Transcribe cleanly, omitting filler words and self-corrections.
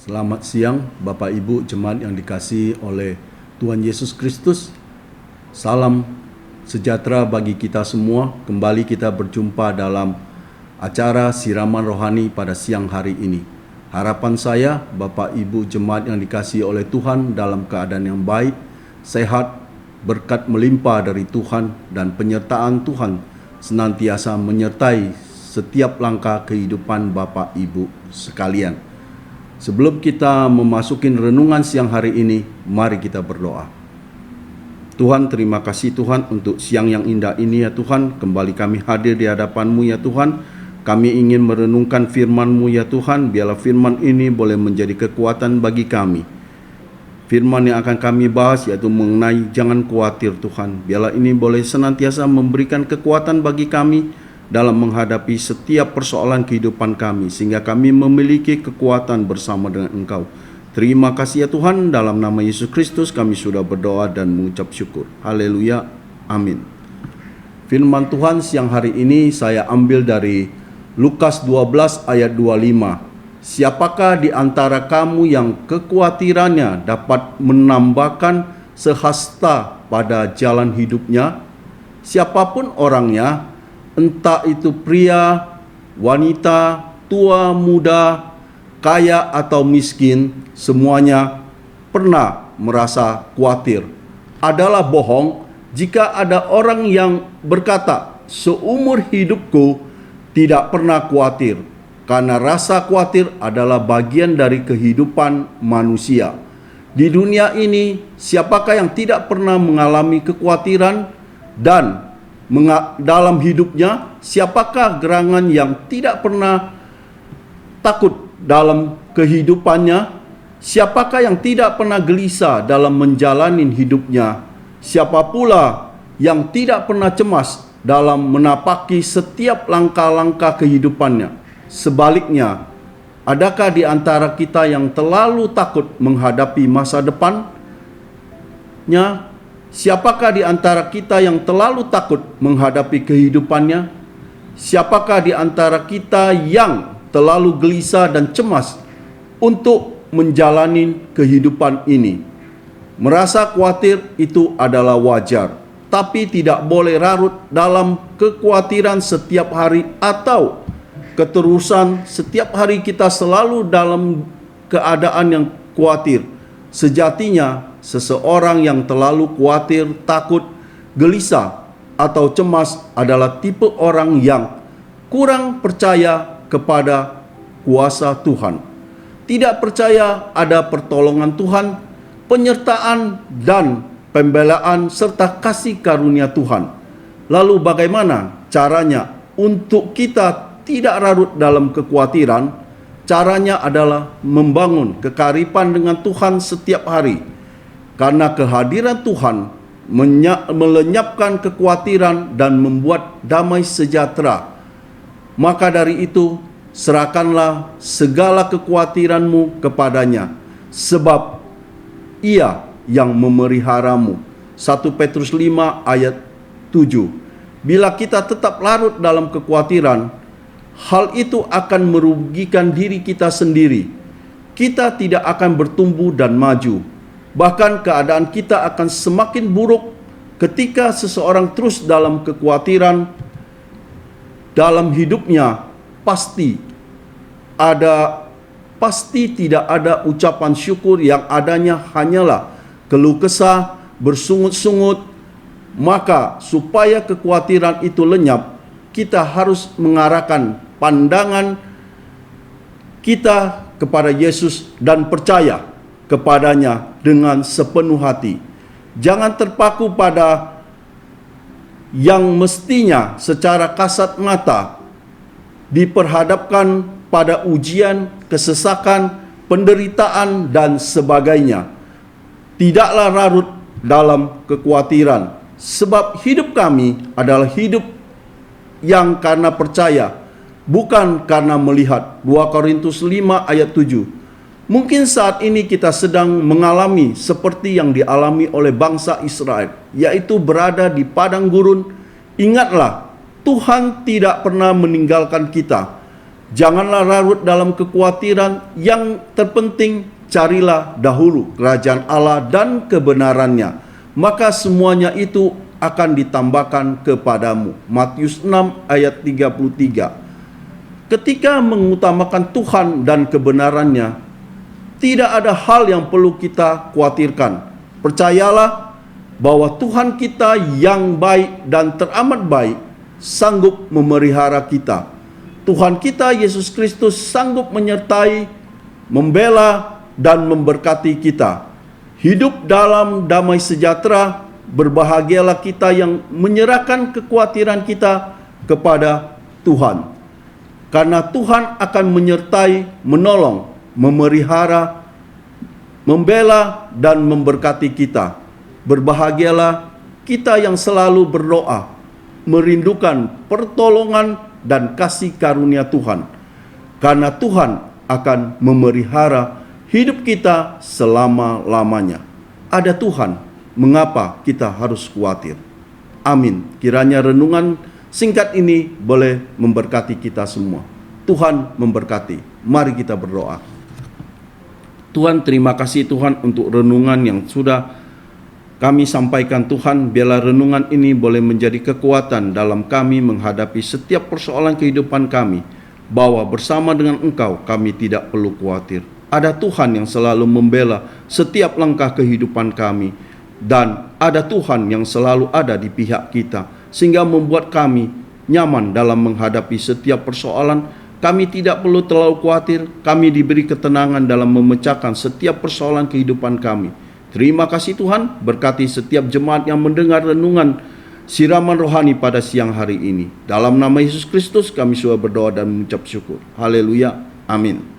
Selamat siang Bapak Ibu jemaat yang dikasihi oleh Tuhan Yesus Kristus. Salam sejahtera bagi kita semua. Kembali kita berjumpa dalam acara siraman rohani pada siang hari ini. Harapan saya Bapak Ibu jemaat yang dikasihi oleh Tuhan dalam keadaan yang baik, sehat, berkat melimpah dari Tuhan, dan penyertaan Tuhan senantiasa menyertai setiap langkah kehidupan Bapak Ibu sekalian. Sebelum kita memasuki renungan siang hari ini, mari kita berdoa. Tuhan, terima kasih Tuhan untuk siang yang indah ini ya Tuhan. Kembali kami hadir di hadapan-Mu ya Tuhan. Kami ingin merenungkan firman-Mu ya Tuhan. Biarlah firman ini boleh menjadi kekuatan bagi kami. Firman yang akan kami bahas yaitu mengenai jangan khawatir Tuhan. Biarlah ini boleh senantiasa memberikan kekuatan bagi kami dalam menghadapi setiap persoalan kehidupan kami, sehingga kami memiliki kekuatan bersama dengan Engkau. Terima kasih ya Tuhan, dalam nama Yesus Kristus kami sudah berdoa dan mengucap syukur. Haleluya, amin. Firman Tuhan siang hari ini saya ambil dari Lukas 12 ayat 25. Siapakah di antara kamu yang kekhawatirannya dapat menambahkan sehasta pada jalan hidupnya? Siapapun orangnya, entah itu pria, wanita, tua, muda, kaya atau miskin, semuanya pernah merasa khawatir. Adalah bohong jika ada orang yang berkata, seumur hidupku tidak pernah khawatir, karena rasa khawatir adalah bagian dari kehidupan manusia. Di dunia ini, siapakah yang tidak pernah mengalami kekhawatiran? Dan dalam hidupnya, siapakah gerangan yang tidak pernah takut dalam kehidupannya? Siapakah yang tidak pernah gelisah dalam menjalani hidupnya? Siapa pula yang tidak pernah cemas dalam menapaki setiap langkah-langkah kehidupannya? Sebaliknya, adakah di antara kita yang terlalu takut menghadapi masa depannya? Siapakah di antara kita yang terlalu takut menghadapi kehidupannya? Siapakah di antara kita yang terlalu gelisah dan cemas untuk menjalani kehidupan ini? Merasa khawatir itu adalah wajar, tapi tidak boleh larut dalam kekhawatiran setiap hari atau keterusan setiap hari kita selalu dalam keadaan yang khawatir. Sejatinya, seseorang yang terlalu khawatir, takut, gelisah, atau cemas adalah tipe orang yang kurang percaya kepada kuasa Tuhan. Tidak percaya ada pertolongan Tuhan, penyertaan dan pembelaan serta kasih karunia Tuhan. Lalu bagaimana caranya untuk kita tidak larut dalam kekhawatiran? Caranya adalah membangun kekaripan dengan Tuhan setiap hari. Karena kehadiran Tuhan melenyapkan kekhawatiran dan membuat damai sejahtera. Maka dari itu, serahkanlah segala kekhawatiranmu kepadanya, sebab Ia yang memeliharamu. 1 Petrus 5 ayat 7. Bila kita tetap larut dalam kekhawatiran, hal itu akan merugikan diri kita sendiri. Kita tidak akan bertumbuh dan maju. Bahkan keadaan kita akan semakin buruk ketika seseorang terus dalam kekhawatiran dalam hidupnya. Pasti tidak ada ucapan syukur, yang adanya hanyalah keluh kesah, bersungut-sungut. Maka supaya kekhawatiran itu lenyap, kita harus mengarahkan pandangan kita kepada Yesus dan percaya kepadanya dengan sepenuh hati. Jangan terpaku pada yang mestinya secara kasat mata diperhadapkan pada ujian, kesesakan, penderitaan, dan sebagainya. Tidaklah larut dalam kekhawatiran, sebab hidup kami adalah hidup yang karena percaya, bukan karena melihat. 2 Korintus 5 ayat 7. Mungkin saat ini kita sedang mengalami seperti yang dialami oleh bangsa Israel, yaitu berada di padang gurun. Ingatlah, Tuhan tidak pernah meninggalkan kita. Janganlah larut dalam kekhawatiran, yang terpenting carilah dahulu kerajaan Allah dan kebenarannya, maka semuanya itu akan ditambahkan kepadamu. Matius 6 ayat 33. Ketika mengutamakan Tuhan dan kebenarannya, tidak ada hal yang perlu kita khawatirkan. Percayalah bahwa Tuhan kita yang baik dan teramat baik sanggup memelihara kita. Tuhan kita Yesus Kristus sanggup menyertai, membela, dan memberkati kita. Hidup dalam damai sejahtera, berbahagialah kita yang menyerahkan kekhawatiran kita kepada Tuhan. Karena Tuhan akan menyertai, menolong, memelihara, membela, dan memberkati kita. Berbahagialah kita yang selalu berdoa, merindukan pertolongan dan kasih karunia Tuhan. Karena Tuhan akan memelihara hidup kita selama-lamanya. Ada Tuhan, mengapa kita harus khawatir? Amin. Kiranya renungan singkat ini boleh memberkati kita semua. Tuhan memberkati. Mari kita berdoa. Tuhan, terima kasih Tuhan untuk renungan yang sudah kami sampaikan Tuhan. Biarlah renungan ini boleh menjadi kekuatan dalam kami menghadapi setiap persoalan kehidupan kami, bahwa bersama dengan Engkau kami tidak perlu khawatir. Ada Tuhan yang selalu membela setiap langkah kehidupan kami, dan ada Tuhan yang selalu ada di pihak kita, sehingga membuat kami nyaman dalam menghadapi setiap persoalan. Kami tidak perlu terlalu khawatir, kami diberi ketenangan dalam memecahkan setiap persoalan kehidupan kami. Terima kasih Tuhan, berkati setiap jemaat yang mendengar renungan siraman rohani pada siang hari ini. Dalam nama Yesus Kristus kami sudah berdoa dan mengucap syukur. Haleluya. Amin.